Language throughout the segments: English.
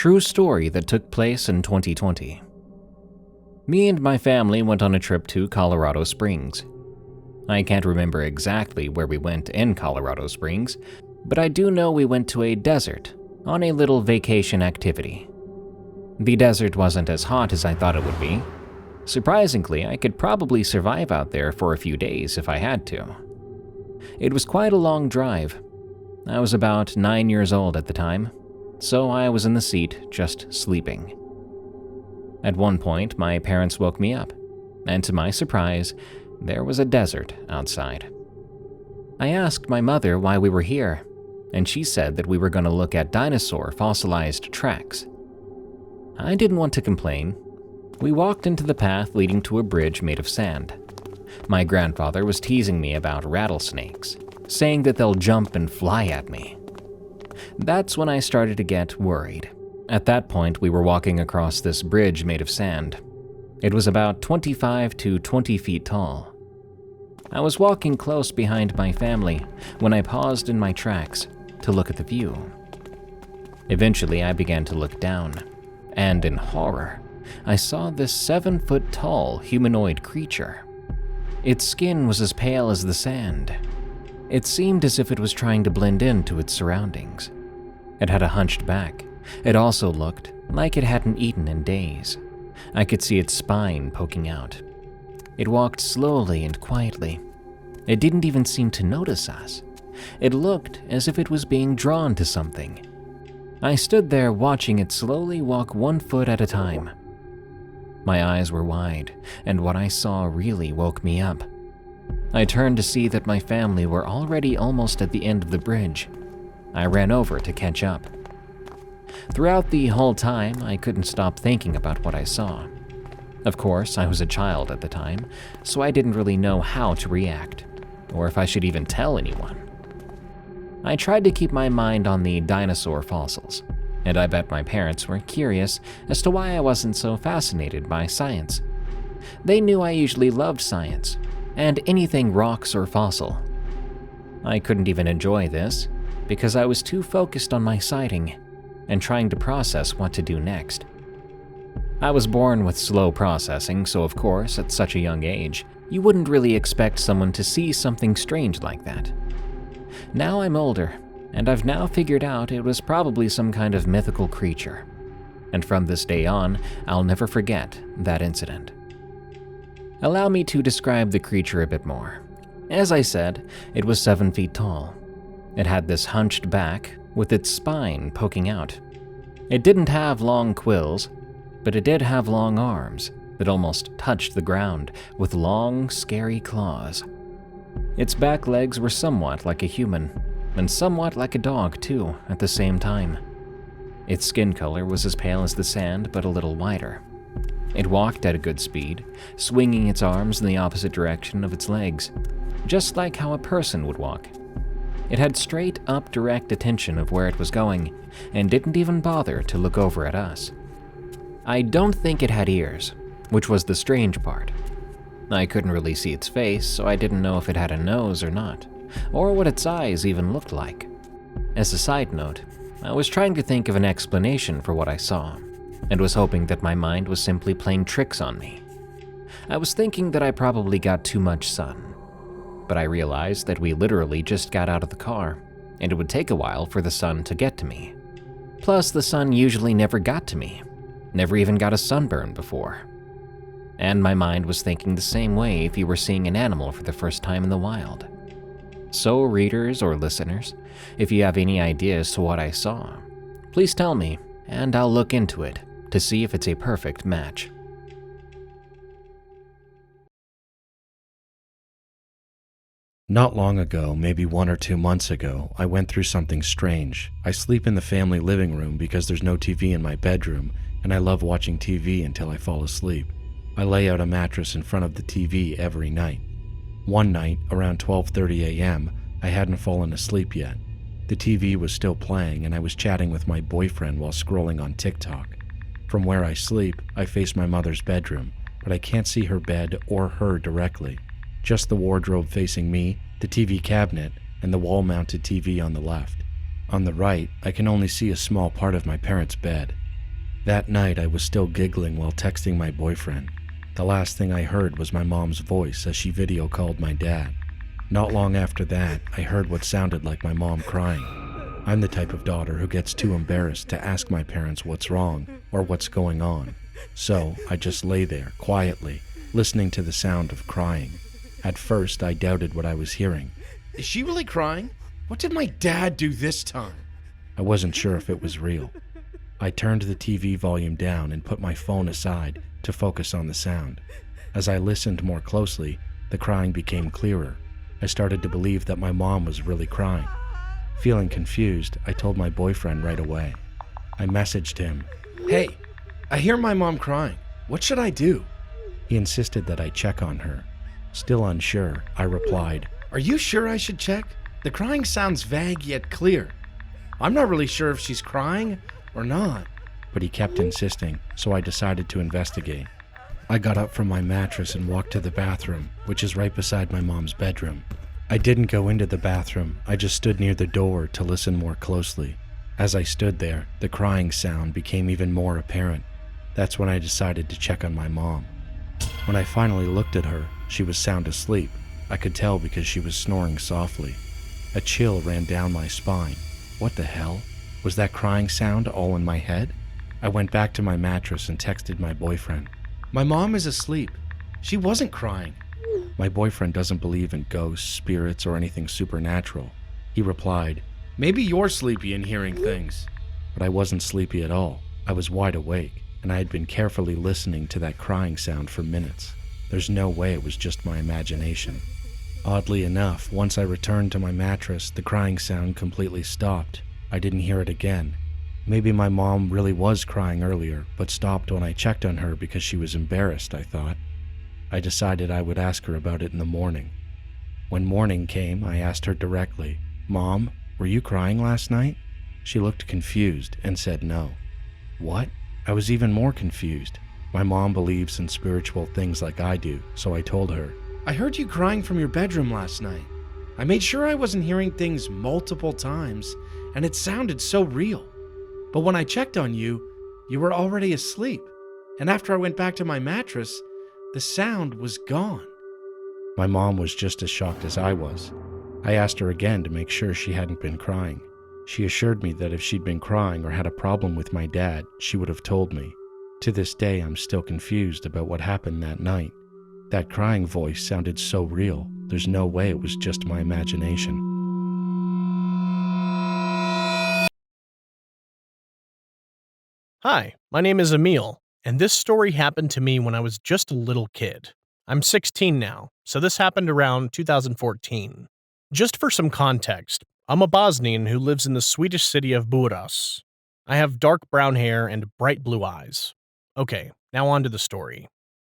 true story that took place in 2020. Me and my family went on a trip to Colorado Springs. I can't remember exactly where we went in Colorado Springs, but I do know we went to a desert on a little vacation activity. The desert wasn't as hot as I thought it would be. Surprisingly, I could probably survive out there for a few days if I had to. It was quite a long drive. I was about 9 years old at the time, so I was in the seat just sleeping. At one point, my parents woke me up, and to my surprise, there was a desert outside. I asked my mother why we were here, and she said that we were going to look at dinosaur fossilized tracks. I didn't want to complain. We walked into the path leading to a bridge made of sand. My grandfather was teasing me about rattlesnakes, saying that they'll jump and fly at me. That's when I started to get worried. At that point, we were walking across this bridge made of sand. It was about 25 to 20 feet tall. I was walking close behind my family when I paused in my tracks to look at the view. Eventually, I began to look down, and in horror, I saw this 7-foot-tall humanoid creature. Its skin was as pale as the sand. It seemed as if it was trying to blend into its surroundings. It had a hunched back. It also looked like it hadn't eaten in days. I could see its spine poking out. It walked slowly and quietly. It didn't even seem to notice us. It looked as if it was being drawn to something. I stood there watching it slowly walk 1 foot at a time. My eyes were wide, and what I saw really woke me up. I turned to see that my family were already almost at the end of the bridge. I ran over to catch up. Throughout the whole time, I couldn't stop thinking about what I saw. Of course, I was a child at the time, so I didn't really know how to react, or if I should even tell anyone. I tried to keep my mind on the dinosaur fossils, and I bet my parents were curious as to why I wasn't so fascinated by science. They knew I usually loved science, and anything rocks or fossil. I couldn't even enjoy this, because I was too focused on my sighting and trying to process what to do next. I was born with slow processing, so of course, at such a young age, you wouldn't really expect someone to see something strange like that. Now I'm older, and I've now figured out it was probably some kind of mythical creature. And from this day on, I'll never forget that incident. Allow me to describe the creature a bit more. As I said, it was 7 feet tall. It had this hunched back with its spine poking out. It didn't have long quills, but it did have long arms that almost touched the ground with long, scary claws. Its back legs were somewhat like a human, and somewhat like a dog too at the same time. Its skin color was as pale as the sand, but a little whiter. It walked at a good speed, swinging its arms in the opposite direction of its legs, just like how a person would walk. It had straight up direct attention of where it was going, and didn't even bother to look over at us. I don't think it had ears, which was the strange part. I couldn't really see its face, so I didn't know if it had a nose or not, or what its eyes even looked like. As a side note, I was trying to think of an explanation for what I saw, and was hoping that my mind was simply playing tricks on me. I was thinking that I probably got too much sun, but I realized that we literally just got out of the car, and it would take a while for the sun to get to me. Plus, the sun usually never got to me, never even got a sunburn before. And my mind was thinking the same way if you were seeing an animal for the first time in the wild. So readers or listeners, if you have any idea as to what I saw, please tell me, and I'll look into it to see if it's a perfect match. Not long ago, maybe 1 or 2 months ago, I went through something strange. I sleep in the family living room because there's no TV in my bedroom, and I love watching TV until I fall asleep. I lay out a mattress in front of the TV every night. One night, around 12:30 a.m., I hadn't fallen asleep yet. The TV was still playing, and I was chatting with my boyfriend while scrolling on TikTok. From where I sleep, I face my mother's bedroom, but I can't see her bed or her directly. Just the wardrobe facing me, the TV cabinet, and the wall-mounted TV on the left. On the right, I can only see a small part of my parents' bed. That night, I was still giggling while texting my boyfriend. The last thing I heard was my mom's voice as she video called my dad. Not long after that, I heard what sounded like my mom crying. I'm the type of daughter who gets too embarrassed to ask my parents what's wrong or what's going on. So I just lay there, quietly, listening to the sound of crying. At first, I doubted what I was hearing. Is she really crying? What did my dad do this time? I wasn't sure if it was real. I turned the TV volume down and put my phone aside to focus on the sound. As I listened more closely, the crying became clearer. I started to believe that my mom was really crying. Feeling confused, I told my boyfriend right away. I messaged him. Hey, I hear my mom crying. What should I do? He insisted that I check on her. Still unsure, I replied, Are you sure I should check? The crying sounds vague yet clear. I'm not really sure if she's crying or not. But he kept insisting, so I decided to investigate. I got up from my mattress and walked to the bathroom, which is right beside my mom's bedroom. I didn't go into the bathroom, I just stood near the door to listen more closely. As I stood there, the crying sound became even more apparent. That's when I decided to check on my mom. When I finally looked at her, she was sound asleep. I could tell because she was snoring softly. A chill ran down my spine. What the hell? Was that crying sound all in my head? I went back to my mattress and texted my boyfriend. My mom is asleep. She wasn't crying. My boyfriend doesn't believe in ghosts, spirits, or anything supernatural. He replied, Maybe you're sleepy and hearing things. But I wasn't sleepy at all. I was wide awake, and I had been carefully listening to that crying sound for minutes. There's no way it was just my imagination. Oddly enough, once I returned to my mattress, the crying sound completely stopped. I didn't hear it again. Maybe my mom really was crying earlier, but stopped when I checked on her because she was embarrassed, I thought. I decided I would ask her about it in the morning. When morning came, I asked her directly, Mom, were you crying last night? She looked confused and said no. What? I was even more confused. My mom believes in spiritual things like I do, so I told her, I heard you crying from your bedroom last night. I made sure I wasn't hearing things multiple times, and it sounded so real. But when I checked on you, you were already asleep. And after I went back to my mattress, the sound was gone. My mom was just as shocked as I was. I asked her again to make sure she hadn't been crying. She assured me that if she'd been crying or had a problem with my dad, she would have told me. To this day, I'm still confused about what happened that night. That crying voice sounded so real, there's no way it was just my imagination. Hi, my name is Emil, and this story happened to me when I was just a little kid. I'm 16 now, so this happened around 2014. Just for some context, I'm a Bosnian who lives in the Swedish city of Buras. I have dark brown hair and bright blue eyes. Okay, now on to the story.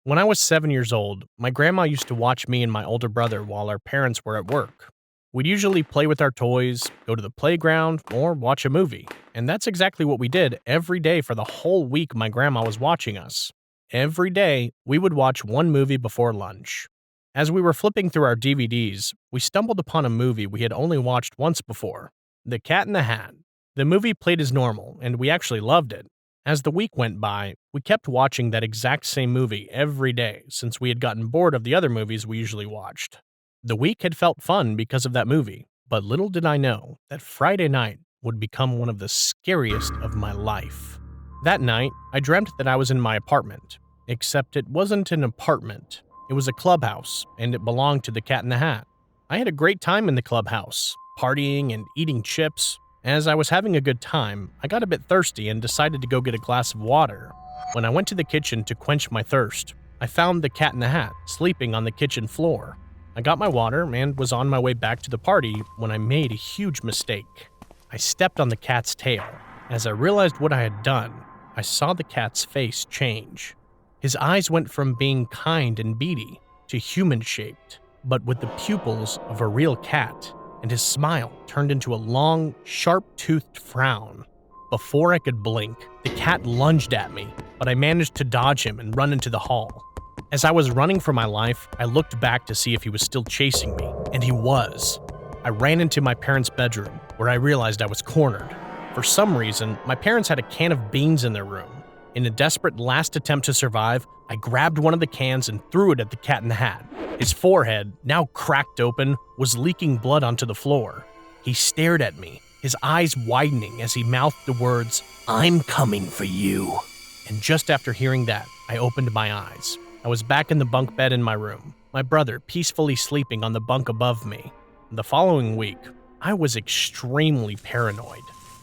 When I was 7 years old, my grandma used to watch me and my older brother while our parents were at work. We'd usually play with our toys, go to the playground, or watch a movie. And that's exactly what we did every day for the whole week my grandma was watching us. Every day, we would watch one movie before lunch. As we were flipping through our DVDs, we stumbled upon a movie we had only watched once before, The Cat in the Hat. The movie played as normal, and we actually loved it. As the week went by, we kept watching that exact same movie every day since we had gotten bored of the other movies we usually watched. The week had felt fun because of that movie, but little did I know that Friday night would become one of the scariest of my life. That night, I dreamt that I was in my apartment, except it wasn't an apartment. It was a clubhouse, and it belonged to the Cat in the Hat. I had a great time in the clubhouse, partying and eating chips. As I was having a good time, I got a bit thirsty and decided to go get a glass of water. When I went to the kitchen to quench my thirst, I found the Cat in the Hat sleeping on the kitchen floor. I got my water and was on my way back to the party when I made a huge mistake. I stepped on the cat's tail. As I realized what I had done, I saw the cat's face change. His eyes went from being kind and beady to human-shaped, but with the pupils of a real cat, and his smile turned into a long, sharp-toothed frown. Before I could blink, the cat lunged at me, but I managed to dodge him and run into the hall. As I was running for my life, I looked back to see if he was still chasing me, and he was. I ran into my parents' bedroom, where I realized I was cornered. For some reason, my parents had a can of beans in their room. In a desperate last attempt to survive, I grabbed one of the cans and threw it at the Cat in the Hat. His forehead, now cracked open, was leaking blood onto the floor. He stared at me, his eyes widening as he mouthed the words, "I'm coming for you." And just after hearing that, I opened my eyes. I was back in the bunk bed in my room, my brother peacefully sleeping on the bunk above me. The following week, I was extremely paranoid.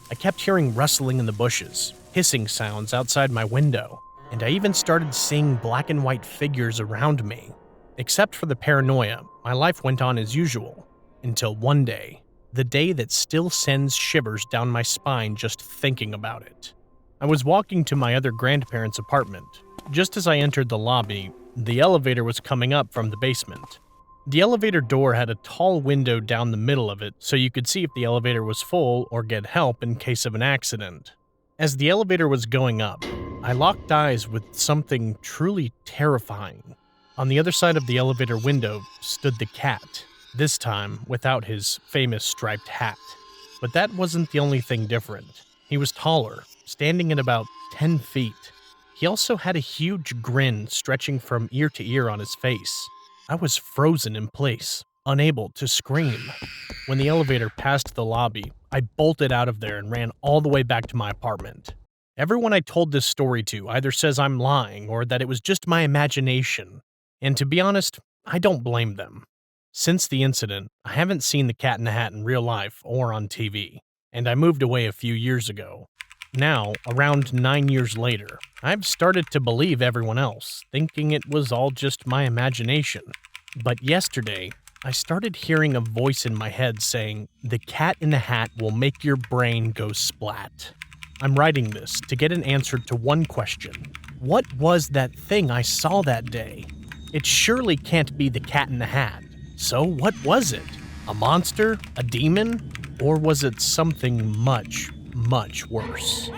I kept hearing rustling in the bushes, hissing sounds outside my window, and I even started seeing black and white figures around me. Except for the paranoia, my life went on as usual, until one day, the day that still sends shivers down my spine just thinking about it. I was walking to my other grandparents' apartment. Just as I entered the lobby, the elevator was coming up from the basement. The elevator door had a tall window down the middle of it, so you could see if the elevator was full or get help in case of an accident. As the elevator was going up, I locked eyes with something truly terrifying. On the other side of the elevator window stood the cat, this time without his famous striped hat. But that wasn't the only thing different. He was taller, standing at about 10 feet. He also had a huge grin stretching from ear to ear on his face. I was frozen in place, unable to scream. When the elevator passed the lobby, I bolted out of there and ran all the way back to my apartment. Everyone I told this story to either says I'm lying or that it was just my imagination. And to be honest, I don't blame them. Since the incident, I haven't seen the Cat in the Hat in real life or on TV, and I moved away a few years ago. Now, around 9 years later, I've started to believe everyone else, thinking it was all just my imagination. But yesterday, I started hearing a voice in my head saying, "The Cat in the Hat will make your brain go splat." I'm writing this to get an answer to one question. What was that thing I saw that day? It surely can't be the Cat in the Hat. So what was it? A monster? A demon? Or was it something much, much worse?